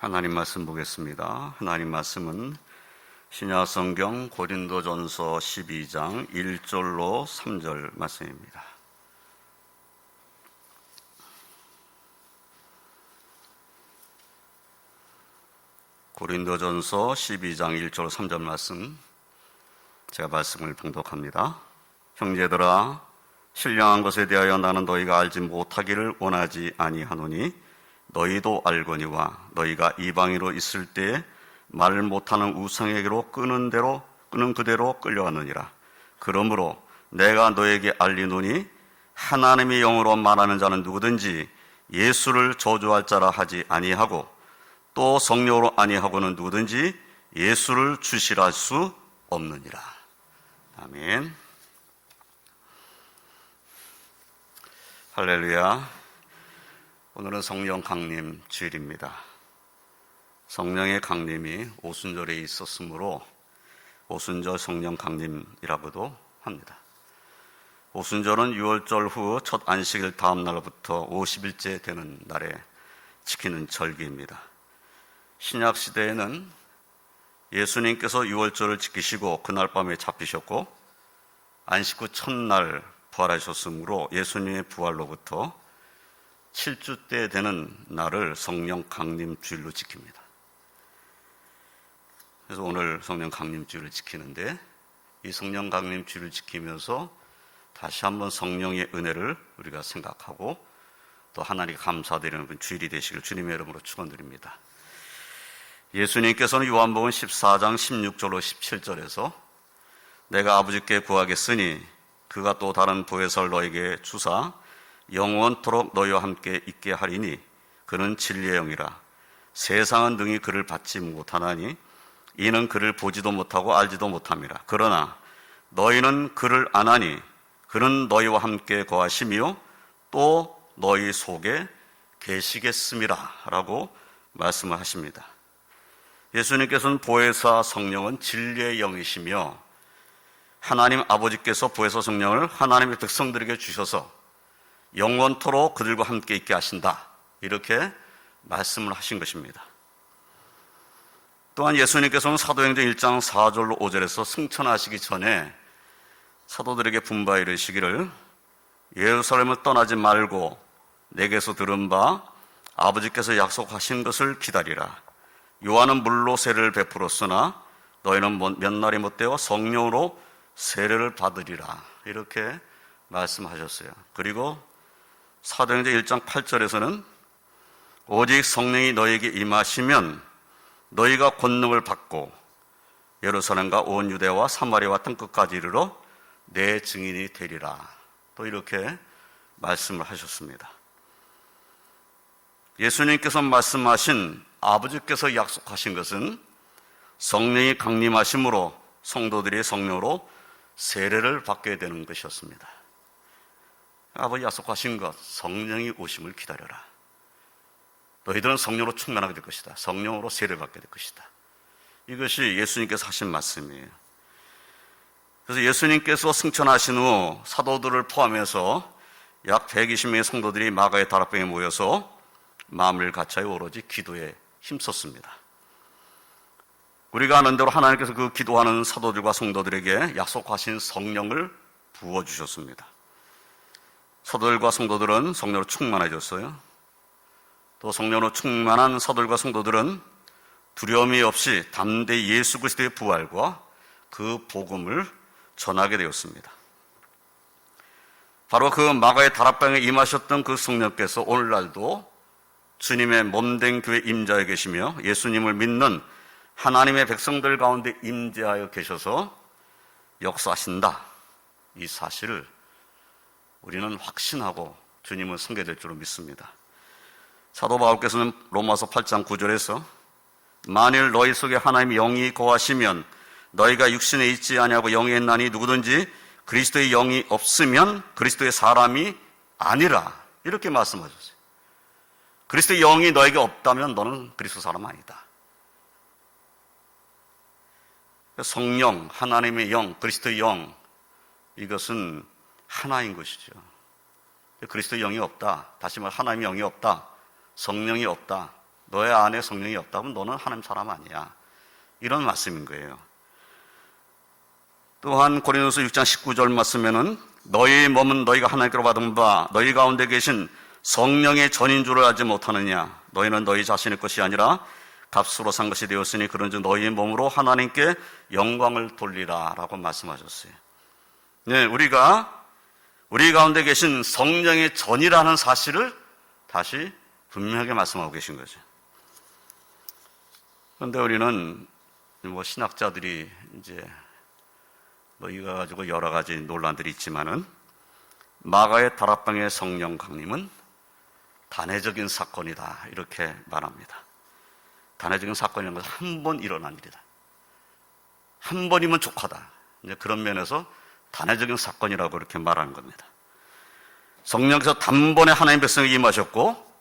하나님 말씀 보겠습니다. 하나님 말씀은 신약 성경 고린도전서 12장 1절로 3절 말씀입니다. 고린도전서 12장 1절 3절 말씀, 제가 말씀을 봉독합니다. 형제들아, 신령한 것에 대하여 나는 너희가 알지 못하기를 원하지 아니하노니 너희도 알거니와 너희가 이방인으로 있을 때에 말 못하는 우상에게로 끄는 그대로 끌려왔느니라. 그러므로 내가 너에게 알리노니 하나님의 영으로 말하는 자는 누구든지 예수를 저주할 자라 하지 아니하고 또 성령으로 아니하고는 누구든지 예수를 주시할 수 없느니라. 아멘. 할렐루야. 오늘은 성령 강림 주일입니다. 성령의 강림이 오순절에 있었으므로 오순절 성령 강림이라고도 합니다. 오순절은 6월절 후 첫 안식일 다음 날부터 50일째 되는 날에 지키는 절기입니다. 신약 시대에는 예수님께서 6월절을 지키시고 그날 밤에 잡히셨고 안식 후 첫날 부활하셨으므로 예수님의 부활로부터 7주 때 되는 날을 성령 강림 주일로 지킵니다. 그래서 오늘 성령 강림 주일을 지키는데, 이 성령 강림 주일을 지키면서 다시 한번 성령의 은혜를 우리가 생각하고 또 하나님께 감사드리는 주일이 되시길 주님의 이름으로 축원드립니다. 예수님께서는 요한복음 14장 16절로 17절에서 내가 아버지께 구하겠으니 그가 또 다른 보혜사를 너에게 주사 영원토록 너희와 함께 있게 하리니 그는 진리의 영이라. 세상은 능히 그를 받지 못하나니 이는 그를 보지도 못하고 알지도 못함이라. 그러나 너희는 그를 아나니 그는 너희와 함께 거하시며 또 너희 속에 계시겠음이라 라고 말씀을 하십니다. 예수님께서는 보혜사 성령은 진리의 영이시며 하나님 아버지께서 보혜사 성령을 하나님의 백성들에게 주셔서 영원토록 그들과 함께 있게 하신다, 이렇게 말씀을 하신 것입니다. 또한 예수님께서는 사도행전 1장 4절로 5절에서 승천하시기 전에 사도들에게 분부하여 이르시기를 예루살렘을 떠나지 말고 내게서 들은 바 아버지께서 약속하신 것을 기다리라. 요한은 물로 세례를 베풀었으나 너희는 몇 날이 못되어 성령으로 세례를 받으리라, 이렇게 말씀하셨어요. 그리고 사도행전 1장 8절에서는 오직 성령이 너에게 임하시면 너희가 권능을 받고 예루살렘과 온 유대와 사마리아와 땅끝까지 이르러 내 증인이 되리라, 또 이렇게 말씀을 하셨습니다. 예수님께서 말씀하신 아버지께서 약속하신 것은 성령이 강림하심으로 성도들이 성령으로 세례를 받게 되는 것이었습니다. 아버지 약속하신 것, 성령이 오심을 기다려라. 너희들은 성령으로 충만하게 될 것이다. 성령으로 세례를 받게 될 것이다. 이것이 예수님께서 하신 말씀이에요. 그래서 예수님께서 승천하신 후 사도들을 포함해서 약 120명의 성도들이 마가의 다락방에 모여서 마음을 같이 오로지 기도에 힘썼습니다. 우리가 아는 대로 하나님께서 그 기도하는 사도들과 성도들에게 약속하신 성령을 부어주셨습니다. 사도들과 성도들은 성령으로 충만해졌어요. 또 성령으로 충만한 사도들과 성도들은 두려움이 없이 담대히 예수 그리스도의 부활과 그 복음을 전하게 되었습니다. 바로 그 마가의 다락방에 임하셨던 그 성령께서 오늘날도 주님의 몸된 교회 임자에 계시며 예수님을 믿는 하나님의 백성들 가운데 임재하여 계셔서 역사하신다, 이 사실을 우리는 확신하고 주님을 섬기게 될 줄로 믿습니다. 사도 바울께서는 로마서 8장 9절에서 만일 너희 속에 하나님의 영이 거하시면 너희가 육신에 있지 아니하고 영에 있나니 누구든지 그리스도의 영이 없으면 그리스도의 사람이 아니라, 이렇게 말씀하셨어요. 그리스도의 영이 너에게 없다면 너는 그리스도 사람 아니다. 성령, 하나님의 영, 그리스도의 영, 이것은 하나인 것이죠. 그리스도의 영이 없다, 다시 말해 하나님의 영이 없다, 성령이 없다, 너의 안에 성령이 없다면 너는 하나님 사람 아니야. 이런 말씀인 거예요. 또한 고린도서 6장 19절 말씀에는 너희의 몸은 너희가 하나님께로 받은 바 너희 가운데 계신 성령의 전인 줄을 알지 못하느냐. 너희는 너희 자신의 것이 아니라 값으로 산 것이 되었으니 그런즉 너희의 몸으로 하나님께 영광을 돌리라 라고 말씀하셨어요. 네, 우리가 우리 가운데 계신 성령의 전이라는 사실을 다시 분명하게 말씀하고 계신 거죠. 그런데 우리는 신학자들이 이제 이거 가지고 여러 가지 논란들이 있지만은 마가의 다락방의 성령 강림은 단회적인 사건이다 이렇게 말합니다. 단회적인 사건이라는 것은 한 번 일어난 일이다. 한 번이면 족하다. 이제 그런 면에서 단회적인 사건이라고 이렇게 말하는 겁니다. 성령께서 단번에 하나님 백성에게 임하셨고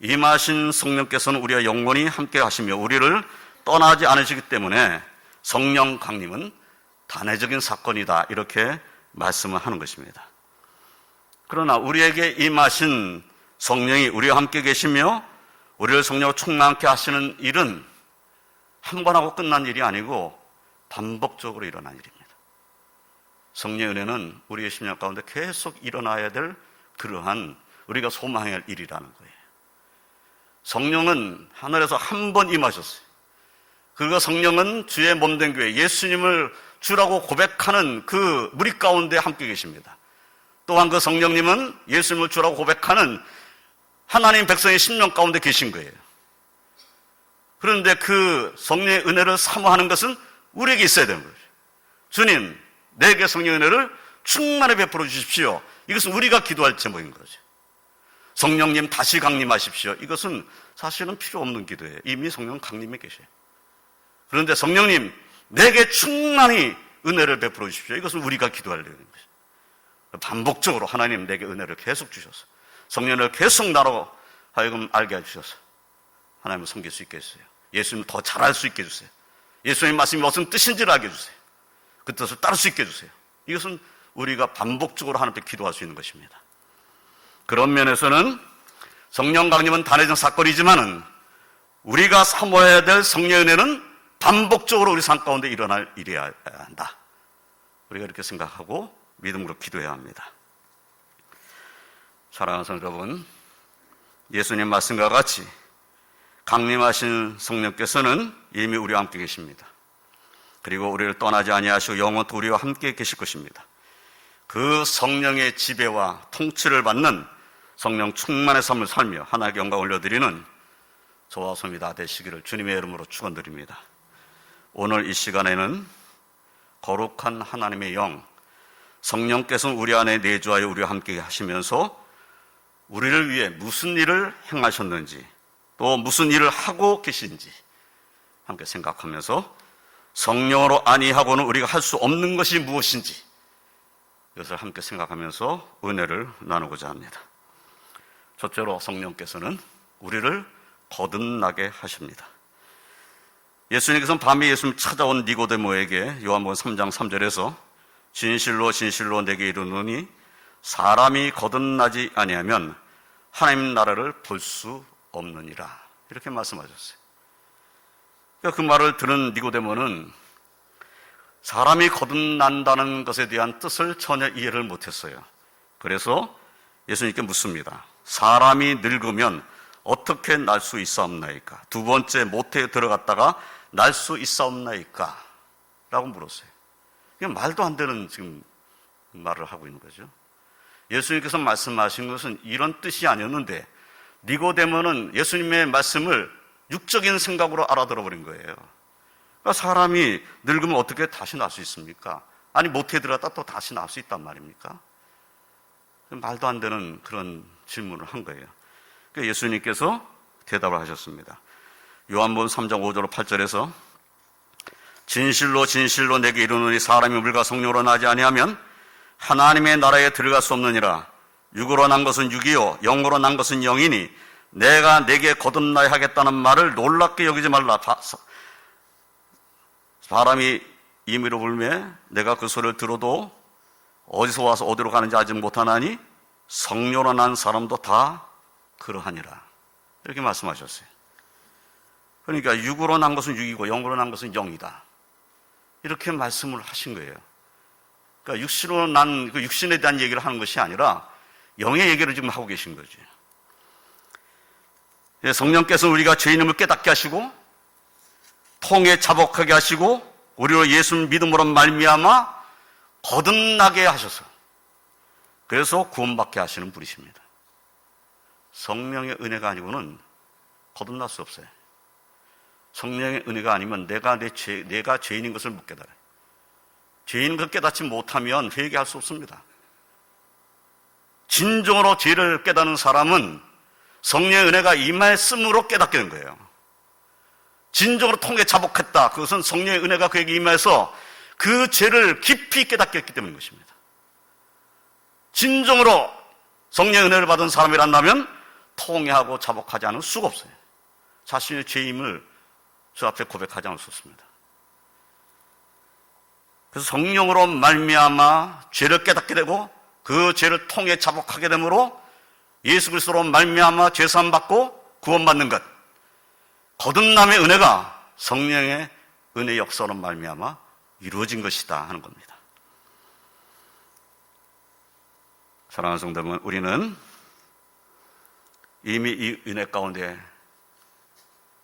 임하신 성령께서는 우리와 영원히 함께 하시며 우리를 떠나지 않으시기 때문에 성령 강림은 단회적인 사건이다 이렇게 말씀을 하는 것입니다. 그러나 우리에게 임하신 성령이 우리와 함께 계시며 우리를 성령으로 충만케 하시는 일은 한 번 하고 끝난 일이 아니고 반복적으로 일어난 일입니다. 성령의 은혜는 우리의 심령 가운데 계속 일어나야 될 그러한 우리가 소망해야 할 일이라는 거예요. 성령은 하늘에서 한 번 임하셨어요. 그리고 성령은 주의 몸된 교회 예수님을 주라고 고백하는 그 무리 가운데 함께 계십니다. 또한 그 성령님은 예수님을 주라고 고백하는 하나님 백성의 심령 가운데 계신 거예요. 그런데 그 성령의 은혜를 사모하는 것은 우리에게 있어야 되는 거죠. 주님, 내게 성령의 은혜를 충만히 베풀어 주십시오. 이것은 우리가 기도할 제목인 거죠. 성령님 다시 강림하십시오. 이것은 사실은 필요 없는 기도예요. 이미 성령 강림해 계셔요. 그런데 성령님, 내게 충만히 은혜를 베풀어 주십시오. 이것은 우리가 기도할 내용인 거죠. 반복적으로 하나님 내게 은혜를 계속 주셔서 성령을 계속 나로 하여금 알게 해주셔서 하나님을 섬길 수 있게 해주세요. 예수님을 더 잘할 수 있게 해주세요. 예수님 말씀이 무슨 뜻인지를 알게 해주세요. 그 뜻을 따를 수 있게 해주세요. 이것은 우리가 반복적으로 하나님께 기도할 수 있는 것입니다. 그런 면에서는 성령 강림은 단회적 사건이지만은 우리가 사모해야 될 성령의 은혜는 반복적으로 우리 삶 가운데 일어날 일이어야 한다. 우리가 이렇게 생각하고 믿음으로 기도해야 합니다. 사랑하는 성도 여러분, 예수님 말씀과 같이 강림하신 성령께서는 이미 우리와 함께 계십니다. 그리고 우리를 떠나지 아니하시고 영원토록 우리와 함께 계실 것입니다. 그 성령의 지배와 통치를 받는 성령 충만의 삶을 살며 하나님께 영광 올려드리는 저와 소미 다 되시기를 주님의 이름으로 축원드립니다. 오늘 이 시간에는 거룩한 하나님의 영 성령께서는 우리 안에 내주하여 우리와 함께 하시면서 우리를 위해 무슨 일을 행하셨는지 또 무슨 일을 하고 계신지 함께 생각하면서 성령으로 아니하고는 우리가 할 수 없는 것이 무엇인지 이것을 함께 생각하면서 은혜를 나누고자 합니다. 첫째로 성령께서는 우리를 거듭나게 하십니다. 예수님께서는 밤에 예수님 찾아온 니고데모에게 요한복음 3장 3절에서 진실로 진실로 내게 이르노니 사람이 거듭나지 아니하면 하나님 나라를 볼 수 없느니라 이렇게 말씀하셨어요. 그러니까 그 말을 들은 니고데모는 사람이 거듭난다는 것에 대한 뜻을 전혀 이해를 못했어요. 그래서 예수님께 묻습니다. 사람이 늙으면 어떻게 날 수 있사옵나이까? 두 번째 모태에 들어갔다가 날 수 있사옵나이까? 라고 물었어요. 이게 말도 안 되는 지금 말을 하고 있는 거죠. 예수님께서 말씀하신 것은 이런 뜻이 아니었는데 니고데모는 예수님의 말씀을 육적인 생각으로 알아들어 버린 거예요. 그러니까 사람이 늙으면 어떻게 다시 날 수 있습니까? 아니 모태에 들어갔다 또 다시 나올 수 있단 말입니까? 말도 안 되는 그런 질문을 한 거예요. 그러니까 예수님께서 대답을 하셨습니다. 요한복음 3장 5절 8절에서 진실로 진실로 내게 이르노니 사람이 물과 성령으로 나지 아니하면 하나님의 나라에 들어갈 수 없느니라. 육으로 난 것은 육이요 영으로 난 것은 영이니 내가 내게 거듭나야 하겠다는 말을 놀랍게 여기지 말라. 사람이 임의로 불매 내가 그 소리를 들어도 어디서 와서 어디로 가는지 알지 못하나니 성령으로 난 사람도 다 그러하니라. 이렇게 말씀하셨어요. 그러니까 육으로 난 것은 육이고 영으로 난 것은 영이다. 이렇게 말씀을 하신 거예요. 그러니까 육신으로 난 그 육신에 대한 얘기를 하는 것이 아니라 영의 얘기를 지금 하고 계신 거지. 성령께서 우리가 죄인임을 깨닫게 하시고 통에 자복하게 하시고 우리로 예수 믿음으로 말미암아 거듭나게 하셔서 그래서 구원받게 하시는 분이십니다. 성령의 은혜가 아니고는 거듭날 수 없어요. 성령의 은혜가 아니면 내가 죄인인 것을 못 깨달아요. 죄인인 것을 깨닫지 못하면 회개할 수 없습니다. 진정으로 죄를 깨닫는 사람은 성령의 은혜가 임하였음으로 깨닫게 된 거예요. 진정으로 통에 자복했다. 그것은 성령의 은혜가 그에게 임해서 그 죄를 깊이 깨닫게 했기 때문인 것입니다. 진정으로 성령의 은혜를 받은 사람이란다면 통회하고 자복하지 않을 수가 없어요. 자신의 죄임을 저 앞에 고백하지 않을 수 없습니다. 그래서 성령으로 말미암아 죄를 깨닫게 되고 그 죄를 통해 자복하게 되므로 예수 그리스도로 말미암아 죄사함 받고 구원받는 것, 거듭남의 은혜가 성령의 은혜 역사로 말미암아 이루어진 것이다 하는 겁니다. 사랑하는 성도 여러분, 우리는 이미 이 은혜 가운데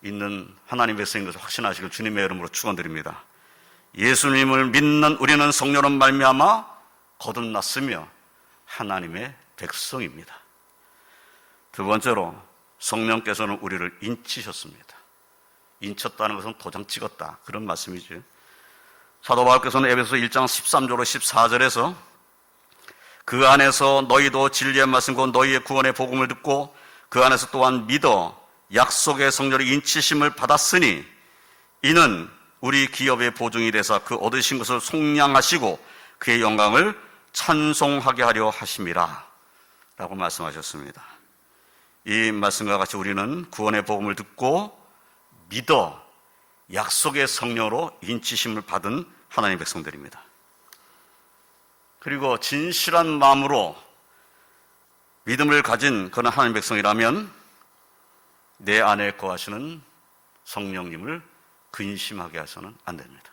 있는 하나님 백성인 것을 확신하시길 주님의 이름으로 축원드립니다. 예수님을 믿는 우리는 성령으로 말미암아 거듭났으며 하나님의 백성입니다. 두 번째로 성령께서는 우리를 인치셨습니다. 인쳤다는 것은 도장 찍었다 그런 말씀이죠. 사도 바울께서는 에베소 1장 13절로 14절에서 그 안에서 너희도 진리의 말씀 곧 너희의 구원의 복음을 듣고 그 안에서 또한 믿어 약속의 성령의 인치심을 받았으니 이는 우리 기업의 보증이 되사 그 얻으신 것을 속량하시고 그의 영광을 찬송하게 하려 하심이라 라고 말씀하셨습니다. 이 말씀과 같이 우리는 구원의 복음을 듣고 믿어 약속의 성령으로 인치심을 받은 하나님의 백성들입니다. 그리고 진실한 마음으로 믿음을 가진 그런 하나님의 백성이라면 내 안에 거하시는 성령님을 근심하게 해서는 안 됩니다.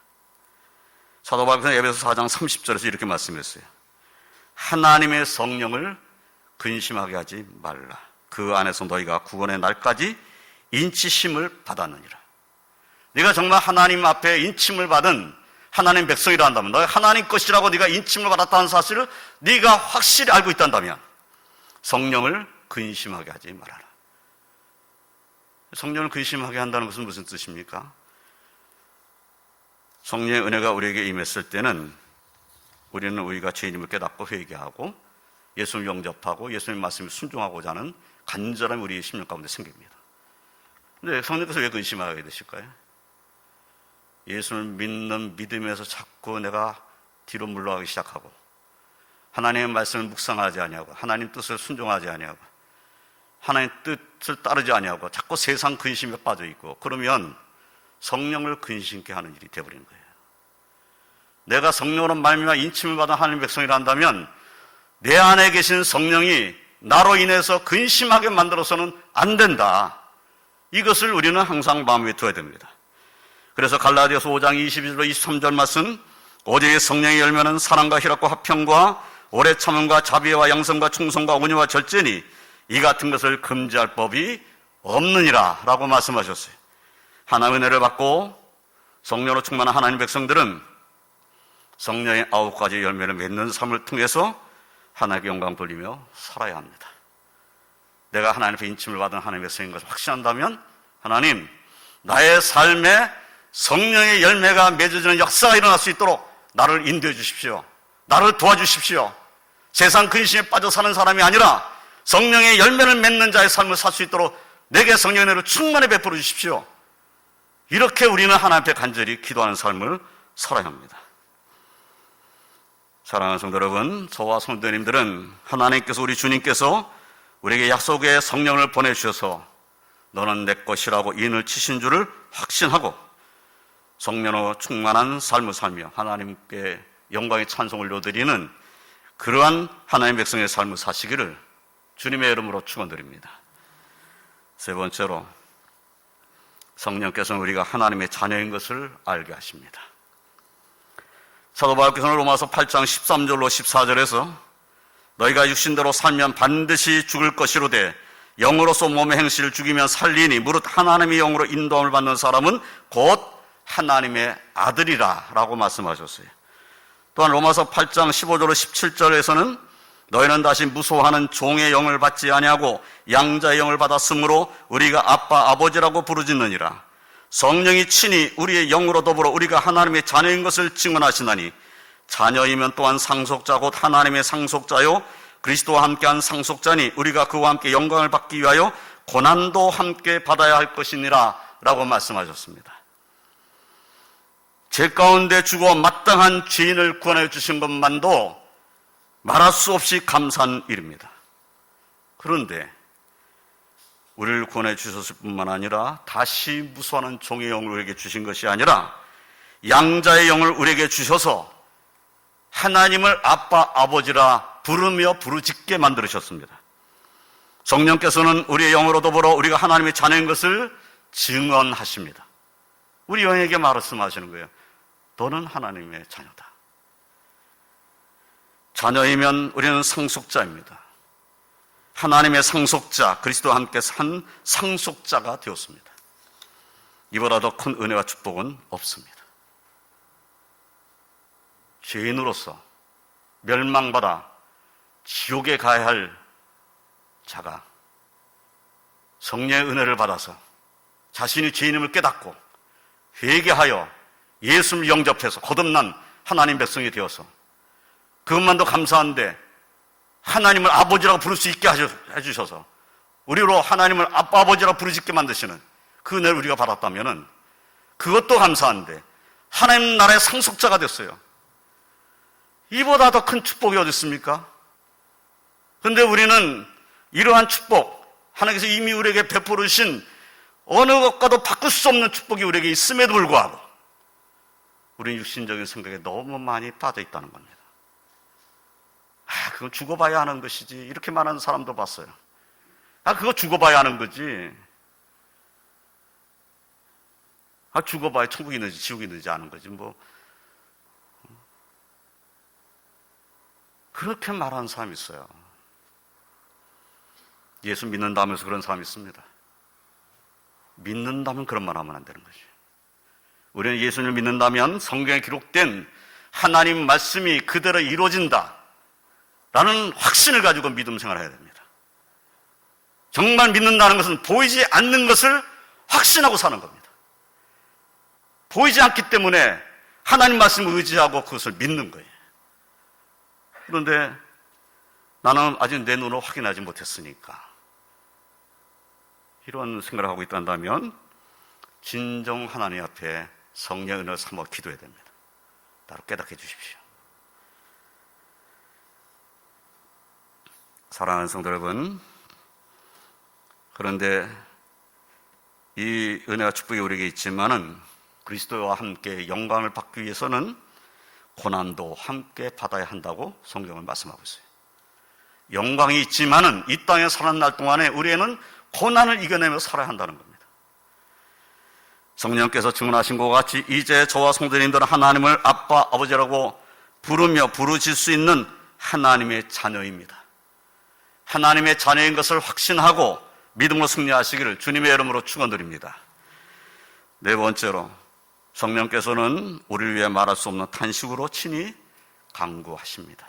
사도 바울께서는 에베소 4장 30절에서 이렇게 말씀했어요. 하나님의 성령을 근심하게 하지 말라. 그 안에서 너희가 구원의 날까지 인치심을 받았느니라. 네가 정말 하나님 앞에 인침을 받은 하나님 백성이라 한다면, 너희 하나님 것이라고 네가 인침을 받았다는 사실을 네가 확실히 알고 있단다면 성령을 근심하게 하지 말아라. 성령을 근심하게 한다는 것은 무슨 뜻입니까? 성령의 은혜가 우리에게 임했을 때는 우리는 우리가 죄인임을 깨닫고 회개하고 예수를 영접하고 예수님 말씀에 순종하고자 하는 간절함이 우리 심령 가운데 생깁니다. 근데 성령께서 왜 근심하게 되실까요? 예수를 믿는 믿음에서 자꾸 내가 뒤로 물러가기 시작하고 하나님의 말씀을 묵상하지 아니하고 하나님 뜻을 순종하지 아니하고 하나님 뜻을 따르지 아니하고 자꾸 세상 근심에 빠져 있고 그러면 성령을 근심케 하는 일이 되어버리는 거예요. 내가 성령으로 말미암아 인침을 받은 하나님의 백성이라 한다면 내 안에 계신 성령이 나로 인해서 근심하게 만들어서는 안 된다. 이것을 우리는 항상 마음에 두어야 됩니다. 그래서 갈라디아서 5장 22절로 23절 말씀, 오직 성령의 열매는 사랑과 희락과 화평과 오래 참음과 자비와 양성과 충성과 온유와 절제니 이 같은 것을 금지할 법이 없느니라 라고 말씀하셨어요. 하나님의 은혜를 받고 성령으로 충만한 하나님 백성들은 성령의 9가지 열매를 맺는 삶을 통해서 하나님께 영광 돌리며 살아야 합니다. 내가 하나님 앞에 인침을 받은 하나님의 백성인 것을 확신한다면 하나님, 나의 삶에 성령의 열매가 맺어지는 역사가 일어날 수 있도록 나를 인도해 주십시오. 나를 도와주십시오. 세상 근심에 빠져 사는 사람이 아니라 성령의 열매를 맺는 자의 삶을 살 수 있도록 내게 성령의 은혜를 충만히 베풀어 주십시오. 이렇게 우리는 하나님 앞에 간절히 기도하는 삶을 살아야 합니다. 사랑하는 성도 여러분, 저와 성도님들은 하나님께서 우리 주님께서 우리에게 약속의 성령을 보내주셔서 너는 내 것이라고 인을 치신 줄을 확신하고 성령으로 충만한 삶을 살며 하나님께 영광의 찬송을 올려드리는 그러한 하나님 백성의 삶을 사시기를 주님의 이름으로 축원드립니다. 세 번째로 성령께서는 우리가 하나님의 자녀인 것을 알게 하십니다. 사도 바울께서는 로마서 8장 13절로 14절에서 너희가 육신대로 살면 반드시 죽을 것이로되 영으로서 몸의 행실을 죽이면 살리니 무릇 하나님의 영으로 인도함을 받는 사람은 곧 하나님의 아들이라 라고 말씀하셨어요. 또한 로마서 8장 15절로 17절에서는 너희는 다시 무소하는 종의 영을 받지 아니하고 양자의 영을 받았으므로 우리가 아빠 아버지라고 부르짖느니라. 성령이 친히 우리의 영으로 더불어 우리가 하나님의 자녀인 것을 증언하시나니 자녀이면 또한 상속자 곧 하나님의 상속자요 그리스도와 함께한 상속자니 우리가 그와 함께 영광을 받기 위하여 고난도 함께 받아야 할 것이니라 라고 말씀하셨습니다. 죄 가운데 죽어 마땅한 죄인을 구원해 주신 것만도 말할 수 없이 감사한 일입니다. 그런데 우리를 구원해 주셨을 뿐만 아니라 다시 무소하는 종의 영을 우리에게 주신 것이 아니라 양자의 영을 우리에게 주셔서 하나님을 아빠 아버지라 부르며 부르짖게 만들으셨습니다. 성령께서는 우리의 영으로 더불어 우리가 하나님의 자녀인 것을 증언하십니다. 우리 영에게 말씀하시는 거예요. 너는 하나님의 자녀다. 자녀이면 우리는 상속자입니다. 하나님의 상속자, 그리스도와 함께 산 상속자가 되었습니다. 이보다 더 큰 은혜와 축복은 없습니다. 죄인으로서 멸망받아 지옥에 가야 할 자가 성령의 은혜를 받아서 자신이 죄인임을 깨닫고 회개하여 예수를 영접해서 거듭난 하나님 백성이 되어서 그것만도 감사한데 하나님을 아버지라고 부를 수 있게 해주셔서 우리로 하나님을 아빠 아버지라고 부르짖게 만드시는 그 은혜를 우리가 받았다면 그것도 감사한데 하나님 나라의 상속자가 됐어요. 이보다 더 큰 축복이 어디 있습니까? 그런데 우리는 이러한 축복, 하나님께서 이미 우리에게 베풀어 주신 어느 것과도 바꿀 수 없는 축복이 우리에게 있음에도 불구하고 우리는 육신적인 생각에 너무 많이 빠져 있다는 겁니다. 그건 죽어봐야 하는 것이지 이렇게 말하는 사람도 봤어요. 그거 죽어봐야 하는 거지. 죽어봐야 천국이 있는지 지옥이 있는지 아는 거지 뭐. 그렇게 말하는 사람이 있어요. 예수 믿는다면서 그런 사람이 있습니다. 믿는다면 그런 말 하면 안 되는 거지. 우리는 예수님을 믿는다면 성경에 기록된 하나님 말씀이 그대로 이루어진다 라는 확신을 가지고 믿음 생활을 해야 됩니다. 정말 믿는다는 것은 보이지 않는 것을 확신하고 사는 겁니다. 보이지 않기 때문에 하나님 말씀을 의지하고 그것을 믿는 거예요. 그런데 나는 아직 내 눈으로 확인하지 못했으니까 이런 생각을 하고 있다면 진정 하나님 앞에 성령의 은혜를 삼아 기도해야 됩니다. 나로 깨닫게 해주십시오. 사랑하는 성도 여러분, 그런데 이 은혜와 축복이 우리에게 있지만은 그리스도와 함께 영광을 받기 위해서는 고난도 함께 받아야 한다고 성경은 말씀하고 있어요. 영광이 있지만은 이 땅에 사는 날 동안에 우리에는 고난을 이겨내며 살아야 한다는 겁니다. 성령께서 증언하신 것 같이 이제 저와 성도님들은 하나님을 아빠, 아버지라고 부르며 부르실 수 있는 하나님의 자녀입니다. 하나님의 자녀인 것을 확신하고 믿음으로 승리하시기를 주님의 이름으로 축원드립니다. 네 번째로 성령께서는 우리를 위해 말할 수 없는 탄식으로 친히 간구하십니다.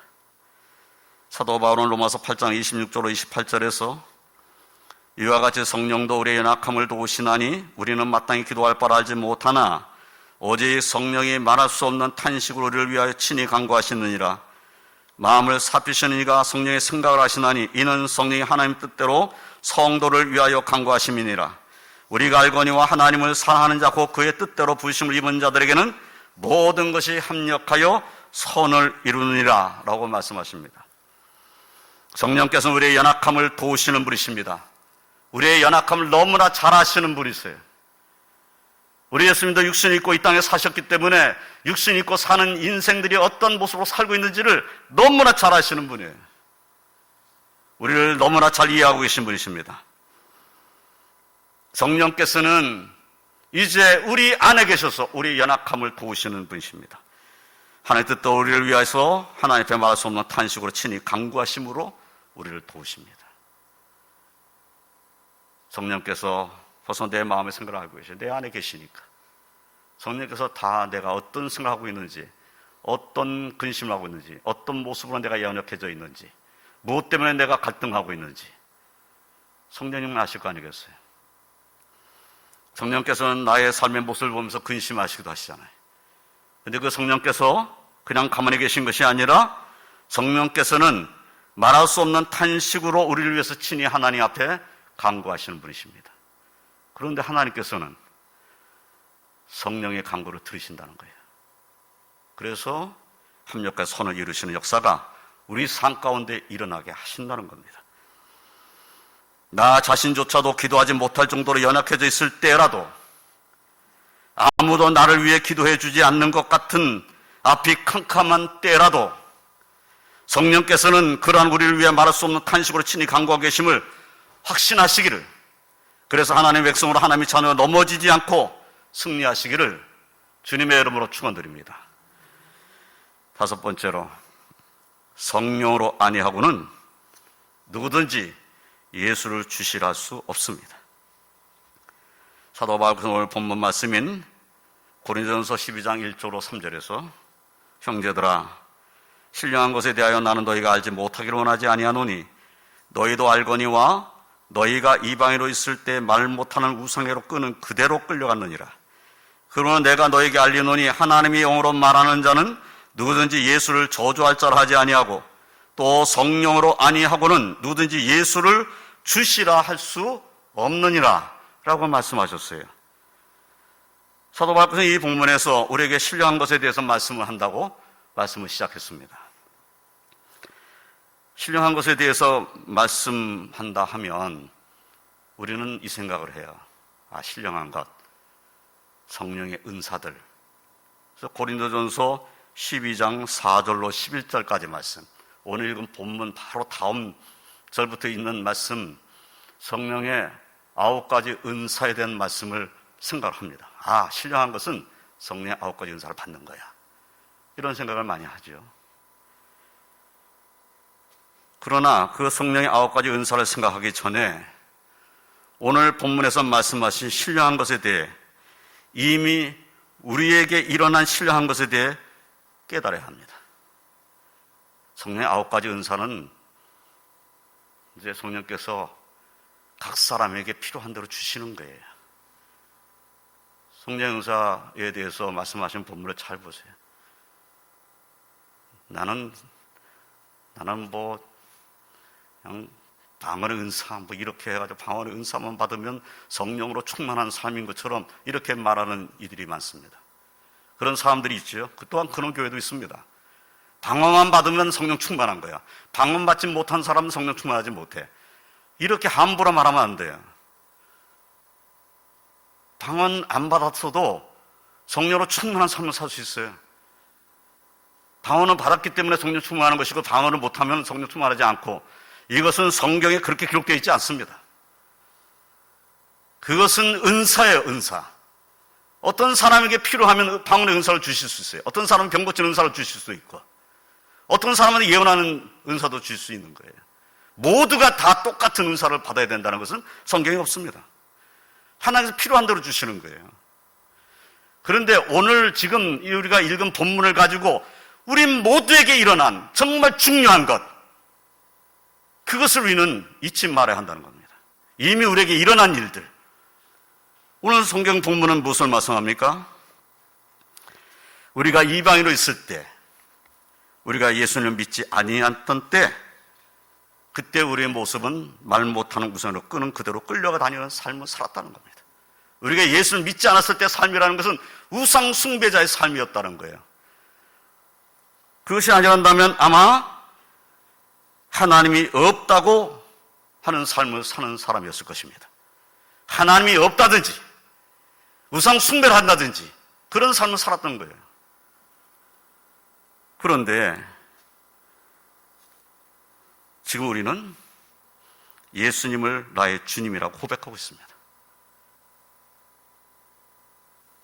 사도 바울은 로마서 8장 26절로 28절에서 이와 같이 성령도 우리의 연약함을 도우시나니 우리는 마땅히 기도할 바를 알지 못하나 오직 성령이 말할 수 없는 탄식으로 우리를 위하여 친히 간구하시느니라. 마음을 살피시는 이가 성령의 생각을 하시나니 이는 성령이 하나님 뜻대로 성도를 위하여 간구하심이니라. 우리가 알거니와 하나님을 사랑하는 자 곧 그의 뜻대로 부르심을 입은 자들에게는 모든 것이 합력하여 선을 이루느니라 라고 말씀하십니다. 성령께서는 우리의 연약함을 도우시는 분이십니다. 우리의 연약함을 너무나 잘 아시는 분이세요. 우리 예수님도 육신 입고 이 땅에 사셨기 때문에 육신 입고 사는 인생들이 어떤 모습으로 살고 있는지를 너무나 잘 아시는 분이에요. 우리를 너무나 잘 이해하고 계신 분이십니다. 성령께서는 이제 우리 안에 계셔서 우리 연약함을 도우시는 분이십니다. 하나님의 뜻도 우리를 위하여서 하나님 앞에 말할 수 없는 탄식으로 친히 간구하심으로 우리를 도우십니다. 성령께서 벌써 내 마음의 생각을 알고 계셔요. 내 안에 계시니까. 성령께서 다 내가 어떤 생각하고 있는지, 어떤 근심을 하고 있는지, 어떤 모습으로 내가 연약해져 있는지, 무엇 때문에 내가 갈등하고 있는지 성령님은 아실 거 아니겠어요? 성령께서는 나의 삶의 모습을 보면서 근심하시기도 하시잖아요. 그런데 그 성령께서 그냥 가만히 계신 것이 아니라 성령께서는 말할 수 없는 탄식으로 우리를 위해서 친히 하나님 앞에 간구하시는 분이십니다. 그런데 하나님께서는 성령의 간구를 들으신다는 거예요. 그래서 합력과 선을 이루시는 역사가 우리 삶 가운데 일어나게 하신다는 겁니다. 나 자신조차도 기도하지 못할 정도로 연약해져 있을 때라도, 아무도 나를 위해 기도해 주지 않는 것 같은 앞이 캄캄한 때라도 성령께서는 그러한 우리를 위해 말할 수 없는 탄식으로 친히 간구하고 계심을 확신하시기를, 그래서 하나님의 백성으로 하나님의 자녀가 넘어지지 않고 승리하시기를 주님의 이름으로 축원드립니다. 다섯 번째로, 성령으로 아니하고는 누구든지 예수를 주시라 할 수 없습니다. 사도 바울께서 오늘 본문 말씀인 고린도전서 12장 1절로 3절에서 형제들아, 신령한 것에 대하여 나는 너희가 알지 못하기를 원하지 아니하노니 너희도 알거니와 너희가 이방인으로 있을 때 말 못하는 우상회로 끄는 그대로 끌려갔느니라. 그러나 내가 너희에게 알리노니 하나님의 영으로 말하는 자는 누구든지 예수를 저주할 자라 하지 아니하고 또 성령으로 아니하고는 누구든지 예수를 주시라 할 수 없느니라 라고 말씀하셨어요. 사도 바울께서는 이 본문에서 우리에게 신령한 것에 대해서 말씀을 한다고 말씀을 시작했습니다. 신령한 것에 대해서 말씀한다 하면 우리는 이 생각을 해요. 신령한 것, 성령의 은사들. 그래서 고린도전서 12장 4절로 11절까지 말씀, 오늘 읽은 본문 바로 다음 절부터 있는 말씀, 성령의 9가지 은사에 대한 말씀을 생각합니다. 신령한 것은 성령의 9가지 은사를 받는 거야. 이런 생각을 많이 하죠. 그러나 그 성령의 9가지 은사를 생각하기 전에 오늘 본문에서 말씀하신 신령한 것에 대해, 이미 우리에게 일어난 신령한 것에 대해 깨달아야 합니다. 성령의 9가지 은사는 이제 성령께서 각 사람에게 필요한 대로 주시는 거예요. 성령의 은사에 대해서 말씀하신 본문을 잘 보세요. 나는 그냥 방언의 은사 이렇게 해가지고 방언의 은사만 받으면 성령으로 충만한 삶인 것처럼 이렇게 말하는 이들이 많습니다. 그런 사람들이 있죠. 또한 그런 교회도 있습니다. 방언만 받으면 성령 충만한 거야. 방언 받지 못한 사람은 성령 충만하지 못해. 이렇게 함부로 말하면 안 돼요. 방언 안 받았어도 성령으로 충만한 삶을 살 수 있어요. 방언을 받았기 때문에 성령 충만하는 것이고, 방언을 못하면 성령 충만하지 않고, 이것은 성경에 그렇게 기록되어 있지 않습니다. 그것은 은사예요, 은사. 어떤 사람에게 필요하면 방언의 은사를 주실 수 있어요. 어떤 사람은 병 고치는 은사를 주실 수 있고, 어떤 사람은 예언하는 은사도 주실 수 있는 거예요. 모두가 다 똑같은 은사를 받아야 된다는 것은 성경에 없습니다. 하나님께서 필요한 대로 주시는 거예요. 그런데 오늘 지금 우리가 읽은 본문을 가지고 우리 모두에게 일어난 정말 중요한 것, 그것을 우리는 잊지 말아야 한다는 겁니다. 이미 우리에게 일어난 일들. 오늘 성경 본문은 무엇을 말씀합니까? 우리가 이방인으로 있을 때, 우리가 예수님을 믿지 아니했던 때, 그때 우리의 모습은 말 못하는 우상으로 끄는 그대로 끌려가 다니는 삶을 살았다는 겁니다. 우리가 예수를 믿지 않았을 때 삶이라는 것은 우상 숭배자의 삶이었다는 거예요. 그것이 아니란다면 아마 하나님이 없다고 하는 삶을 사는 사람이었을 것입니다. 하나님이 없다든지 우상 숭배를 한다든지 그런 삶을 살았던 거예요. 그런데 지금 우리는 예수님을 나의 주님이라고 고백하고 있습니다.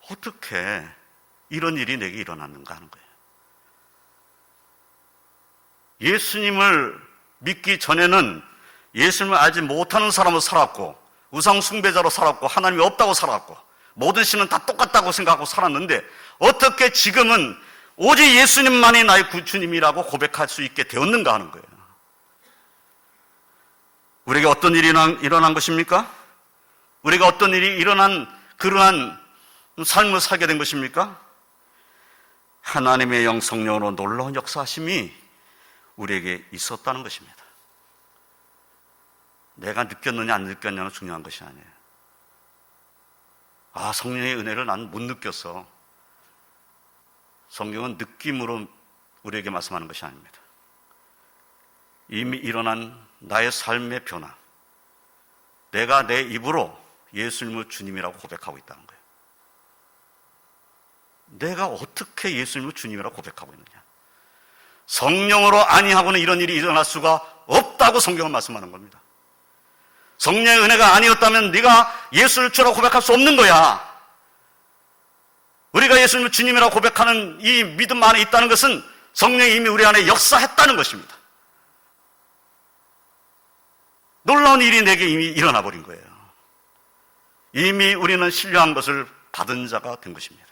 어떻게 이런 일이 내게 일어났는가 하는 거예요. 예수님을 믿기 전에는 예수님을 알지 못하는 사람으로 살았고, 우상 숭배자로 살았고, 하나님이 없다고 살았고, 모든 신은 다 똑같다고 생각하고 살았는데, 어떻게 지금은 오직 예수님만이 나의 구주님이라고 고백할 수 있게 되었는가 하는 거예요. 우리에게 어떤 일이 일어난 것입니까? 우리가 어떤 일이 일어난 그러한 삶을 살게 된 것입니까? 하나님의 영 성령으로 놀라운 역사하심이 우리에게 있었다는 것입니다. 내가 느꼈느냐 안 느꼈느냐는 중요한 것이 아니에요. 성령의 은혜를 난 못 느꼈어. 성경은 느낌으로 우리에게 말씀하는 것이 아닙니다. 이미 일어난 나의 삶의 변화, 내가 내 입으로 예수님을 주님이라고 고백하고 있다는 거예요. 내가 어떻게 예수님을 주님이라고 고백하고 있느냐? 성령으로 아니하고는 이런 일이 일어날 수가 없다고 성경은 말씀하는 겁니다. 성령의 은혜가 아니었다면 네가 예수를 주라고 고백할 수 없는 거야. 우리가 예수님을 주님이라고 고백하는 이 믿음 안에 있다는 것은 성령이 이미 우리 안에 역사했다는 것입니다. 놀라운 일이 내게 이미 일어나 버린 거예요. 이미 우리는 신령한 것을 받은 자가 된 것입니다.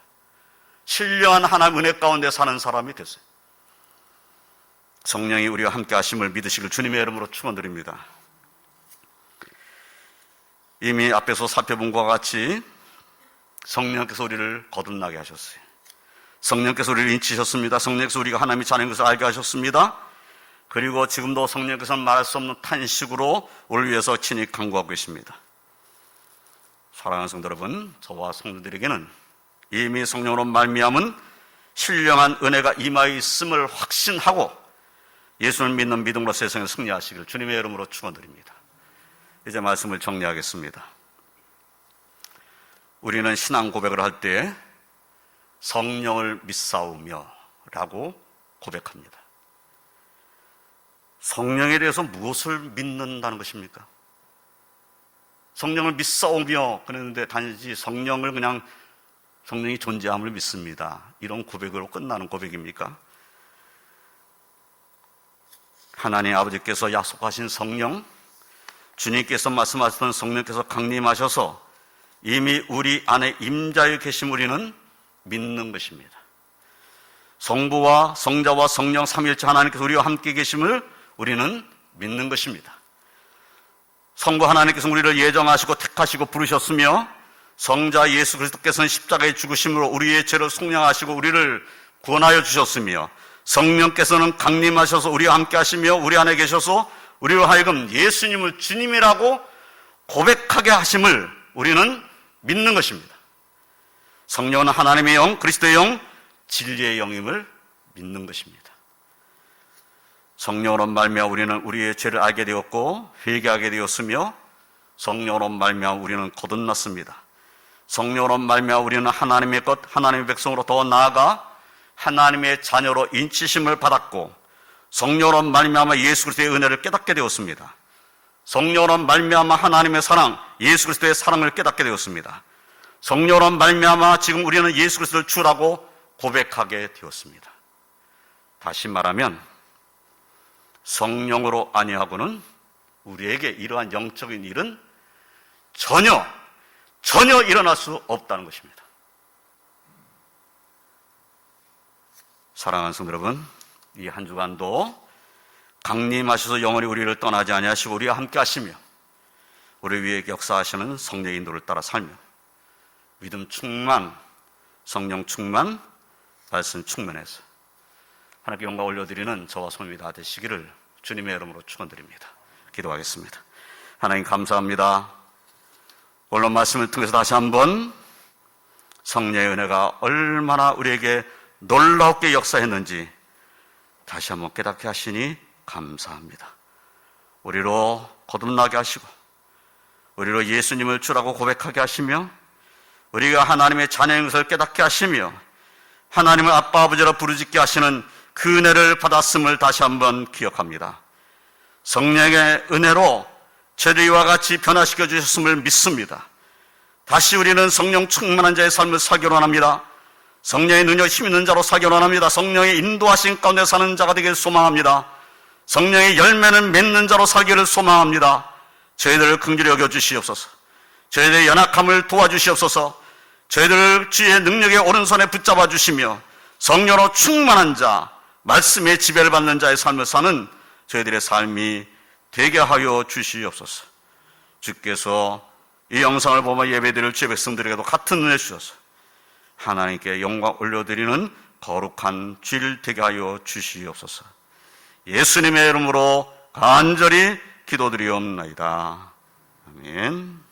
신령한 하나님 은혜 가운데 사는 사람이 됐어요. 성령이 우리와 함께 하심을 믿으시길 주님의 이름으로 축원드립니다. 이미 앞에서 살펴본 것과 같이 성령께서 우리를 거듭나게 하셨어요. 성령께서 우리를 인치셨습니다. 성령께서 우리가 하나님의 자녀인 것을 알게 하셨습니다. 그리고 지금도 성령께서는 말할 수 없는 탄식으로 우리를 위해서 친히 간구하고 계십니다. 사랑하는 성도 여러분, 저와 성도들에게는 이미 성령으로 말미암은 신령한 은혜가 임하여 있음을 확신하고 예수를 믿는 믿음으로 세상에 승리하시기를 주님의 이름으로 축원드립니다. 이제 말씀을 정리하겠습니다. 우리는 신앙 고백을 할 때 성령을 믿사오며 라고 고백합니다. 성령에 대해서 무엇을 믿는다는 것입니까? 성령을 믿사오며 그랬는데 단지 성령을 그냥 성령이 존재함을 믿습니다. 이런 고백으로 끝나는 고백입니까? 하나님 아버지께서 약속하신 성령, 주님께서 말씀하셨던 성령께서 강림하셔서 이미 우리 안에 임자여 계신 우리는 믿는 것입니다. 성부와 성자와 성령 삼위일체 하나님께서 우리와 함께 계심을 우리는 믿는 것입니다. 성부 하나님께서 우리를 예정하시고 택하시고 부르셨으며 성자 예수 그리스도께서는 십자가에 죽으심으로 우리의 죄를 속량하시고 우리를 구원하여 주셨으며 성령께서는 강림하셔서 우리와 함께 하시며 우리 안에 계셔서 우리로 하여금 예수님을 주님이라고 고백하게 하심을 우리는 믿는 것입니다. 성령은 하나님의 영, 그리스도의 영, 진리의 영임을 믿는 것입니다. 성령으로 말미암아 우리는 우리의 죄를 알게 되었고 회개하게 되었으며 성령으로 말미암아 우리는 거듭났습니다. 성령으로 말미암아 우리는 하나님의 것, 하나님의 백성으로 더 나아가 하나님의 자녀로 인치심을 받았고 성령으로 말미암아 예수 그리스도의 은혜를 깨닫게 되었습니다. 성령으로 말미암아 하나님의 사랑, 예수 그리스도의 사랑을 깨닫게 되었습니다. 성령으로 말미암아 지금 우리는 예수 그리스도를 주라고 고백하게 되었습니다. 다시 말하면 성령으로 아니하고는 우리에게 이러한 영적인 일은 전혀 일어날 수 없다는 것입니다. 사랑하는 성도 여러분, 이 한 주간도 강림하셔서 영원히 우리를 떠나지 아니하시고 우리와 함께 하시며 우리 위에 역사하시는 성령의 인도를 따라 살며 믿음 충만, 성령 충만, 말씀 충만해서 하나님께 영광 올려드리는 저와 성님이 다 되시기를 주님의 이름으로 축원드립니다. 기도하겠습니다. 하나님 감사합니다. 오늘 말씀을 통해서 다시 한번 성령의 은혜가 얼마나 우리에게 놀랍게 역사했는지 다시 한번 깨닫게 하시니 감사합니다. 우리로 거듭나게 하시고 우리로 예수님을 주라고 고백하게 하시며 우리가 하나님의 자녀인 것을 깨닫게 하시며 하나님을 아빠 아버지라 부르짖게 하시는 그 은혜를 받았음을 다시 한번 기억합니다. 성령의 은혜로 저희와 같이 변화시켜 주셨음을 믿습니다. 다시 우리는 성령 충만한 자의 삶을 살기로 원합니다. 성령의 능력 힘 있는 자로 살기로 원합니다. 성령의 인도하신 가운데 사는 자가 되기를 소망합니다. 성령의 열매는 맺는 자로 살기를 소망합니다. 저희들을 긍휼히 여겨주시옵소서. 저희들의 연약함을 도와주시옵소서. 저희들을 주의 능력의 오른손에 붙잡아 주시며 성령으로 충만한 자, 말씀의 지배를 받는 자의 삶을 사는 저희들의 삶이 되게 하여 주시옵소서. 주께서 이 영상을 보며 예배드릴 주의 백성들에게도 같은 은혜 주셔서 하나님께 영광 올려드리는 거룩한 주일 되게 하여 주시옵소서. 예수님의 이름으로 간절히 기도드리옵나이다. 아멘.